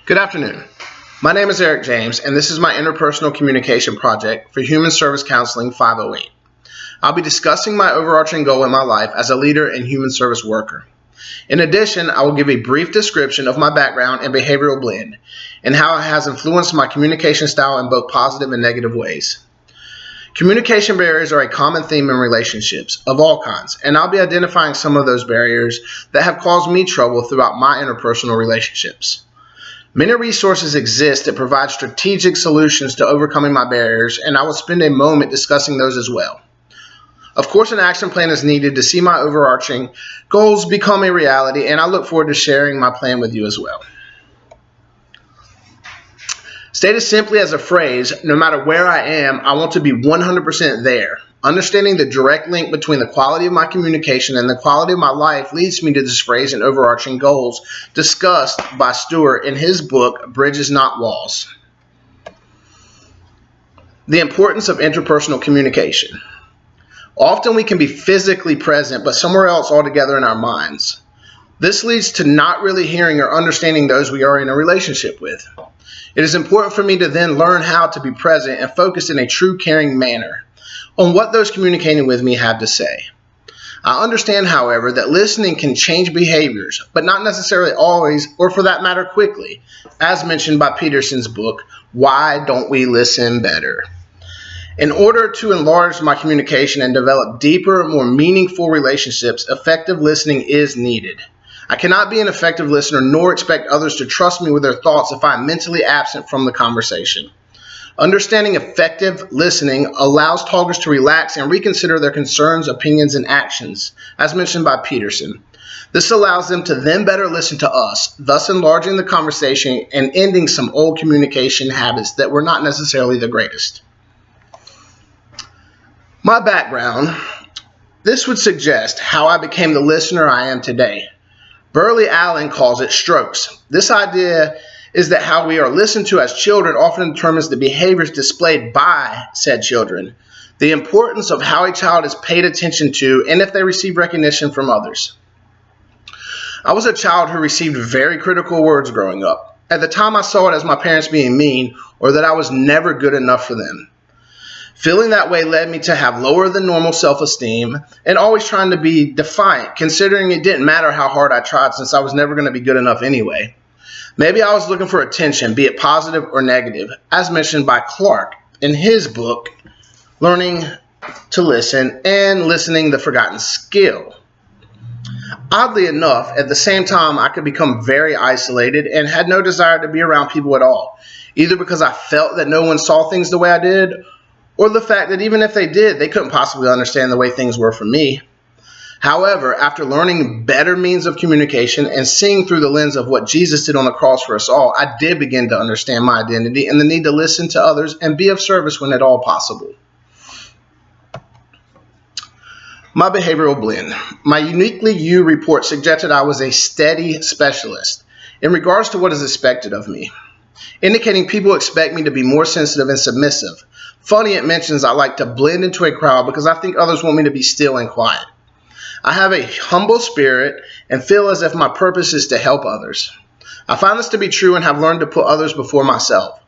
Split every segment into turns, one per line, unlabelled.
Good afternoon. My name is Eric James, and this is my interpersonal communication project for Human Service Counseling 508. I'll be discussing my overarching goal in my life as a leader and human service worker. In addition, I will give a brief description of my background and behavioral blend and how it has influenced my communication style in both positive and negative ways. Communication barriers are a common theme in relationships of all kinds, and I'll be identifying some of those barriers that have caused me trouble throughout my interpersonal relationships. Many resources exist that provide strategic solutions to overcoming my barriers, and I will spend a moment discussing those as well. Of course, an action plan is needed to see my overarching goals become a reality, and I look forward to sharing my plan with you as well. Stated simply as a phrase, no matter where I am, I want to be 100% there. Understanding the direct link between the quality of my communication and the quality of my life leads me to this phrase and overarching goals discussed by Stewart in his book, Bridges Not Walls. The importance of interpersonal communication. Often we can be physically present, but somewhere else altogether in our minds. This leads to not really hearing or understanding those we are in a relationship with. It is important for me to then learn how to be present and focus in a true caring manner on what those communicating with me have to say. I understand, however, that listening can change behaviors, but not necessarily always, or for that matter, quickly, as mentioned by Peterson's book, Why Don't We Listen Better? In order to enlarge my communication and develop deeper, more meaningful relationships, effective listening is needed. I cannot be an effective listener nor expect others to trust me with their thoughts if I am mentally absent from the conversation. Understanding effective listening allows talkers to relax and reconsider their concerns, opinions, and actions, as mentioned by Peterson. This allows them to then better listen to us, thus enlarging the conversation and ending some old communication habits that were not necessarily the greatest. My background. This would suggest how I became the listener I am today. Burley Allen calls it strokes. This idea is that how we are listened to as children often determines the behaviors displayed by said children, the importance of how a child is paid attention to, and if they receive recognition from others. I was a child who received very critical words growing up. At the time, I saw it as my parents being mean or that I was never good enough for them. Feeling that way led me to have lower than normal self-esteem and always trying to be defiant, considering it didn't matter how hard I tried since I was never going to be good enough anyway. Maybe I was looking for attention, be it positive or negative, as mentioned by Clark in his book, Learning to Listen and Listening the Forgotten Skill. Oddly enough, at the same time, I could become very isolated and had no desire to be around people at all, either because I felt that no one saw things the way I did, or the fact that even if they did, they couldn't possibly understand the way things were for me. However, after learning better means of communication and seeing through the lens of what Jesus did on the cross for us all, I did begin to understand my identity and the need to listen to others and be of service when at all possible. My behavioral blend. My Uniquely You report suggested I was a steady specialist in regards to what is expected of me, indicating people expect me to be more sensitive and submissive. Funny, it mentions I like to blend into a crowd because I think others want me to be still and quiet. I have a humble spirit and feel as if my purpose is to help others. I find this to be true and have learned to put others before myself.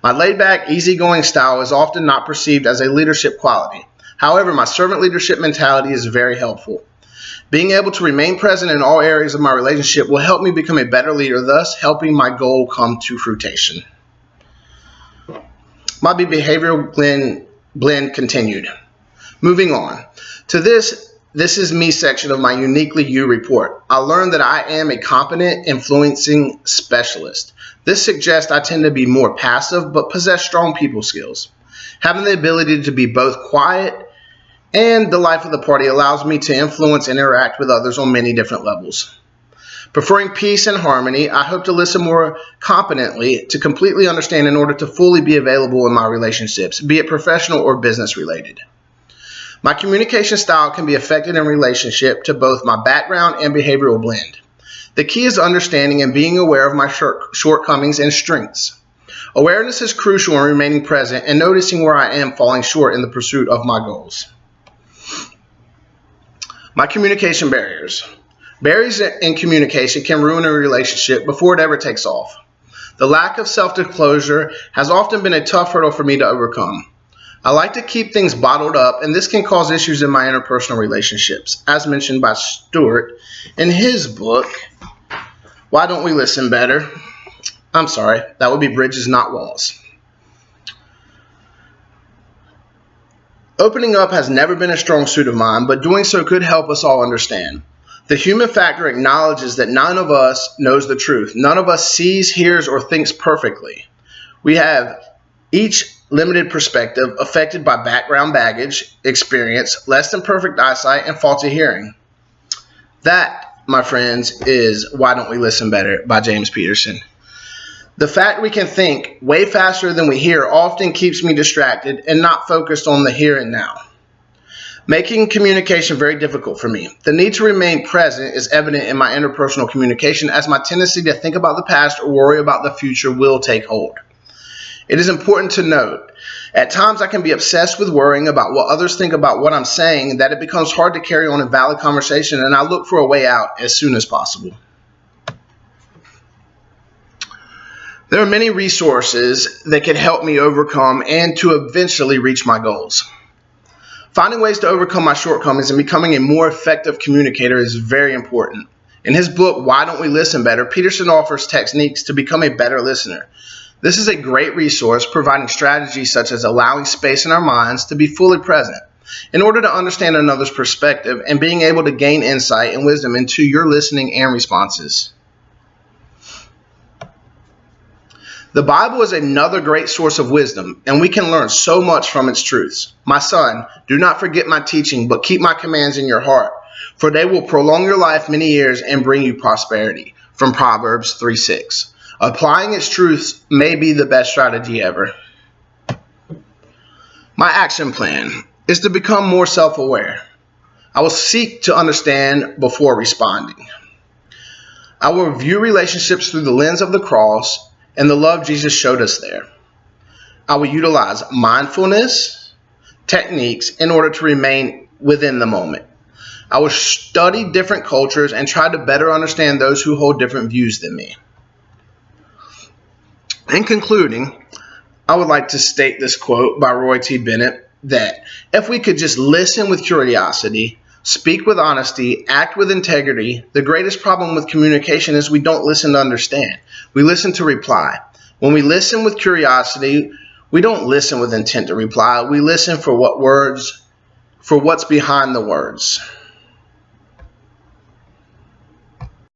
My laid-back, easygoing style is often not perceived as a leadership quality. However, my servant leadership mentality is very helpful. Being able to remain present in all areas of my relationship will help me become a better leader, thus helping my goal come to fruition. My behavioral blend continued. Moving on to this is me section of my Uniquely You report. I learned that I am a competent influencing specialist. This suggests I tend to be more passive but possess strong people skills. Having the ability to be both quiet and the life of the party allows me to influence and interact with others on many different levels. Preferring peace and harmony, I hope to listen more competently to completely understand in order to fully be available in my relationships, be it professional or business related. My communication style can be affected in relationship to both my background and behavioral blend. The key is understanding and being aware of my shortcomings and strengths. Awareness is crucial in remaining present and noticing where I am falling short in the pursuit of my goals. My communication barriers. Barriers in communication can ruin a relationship before it ever takes off. The lack of self-disclosure has often been a tough hurdle for me to overcome. I like to keep things bottled up, and this can cause issues in my interpersonal relationships, as mentioned by Stuart in his book, Why Don't We Listen Better? I'm sorry, that would be Bridges, Not Walls. Opening up has never been a strong suit of mine, but doing so could help us all understand. The human factor acknowledges that none of us knows the truth. None of us sees, hears, or thinks perfectly. We have each limited perspective affected by background baggage, experience, less than perfect eyesight, and faulty hearing. That, my friends, is Why Don't We Listen Better by James Peterson. The fact we can think way faster than we hear often keeps me distracted and not focused on the here and now, making communication very difficult for me. The need to remain present is evident in my interpersonal communication, as my tendency to think about the past or worry about the future will take hold. It is important to note, at times I can be obsessed with worrying about what others think about what I'm saying, that it becomes hard to carry on a valid conversation, and I look for a way out as soon as possible. There are many resources that can help me overcome and to eventually reach my goals. Finding ways to overcome my shortcomings and becoming a more effective communicator is very important. In his book, Why Don't We Listen Better?, Peterson offers techniques to become a better listener. This is a great resource, providing strategies such as allowing space in our minds to be fully present in order to understand another's perspective and being able to gain insight and wisdom into your listening and responses. The Bible is another great source of wisdom, and we can learn so much from its truths. My son, do not forget my teaching, but keep my commands in your heart, for they will prolong your life many years and bring you prosperity. From Proverbs 3:6. Applying its truths may be the best strategy ever. My action plan is to become more self-aware. I will seek to understand before responding. I will view relationships through the lens of the cross and the love Jesus showed us there. I will utilize mindfulness techniques in order to remain within the moment. I will study different cultures and try to better understand those who hold different views than me. In concluding, I would like to state this quote by Roy T. Bennett that if we could just listen with curiosity, speak with honesty, act with integrity, the greatest problem with communication is we don't listen to understand. We listen to reply. When we listen with curiosity, we don't listen with intent to reply. We listen for what's behind the words.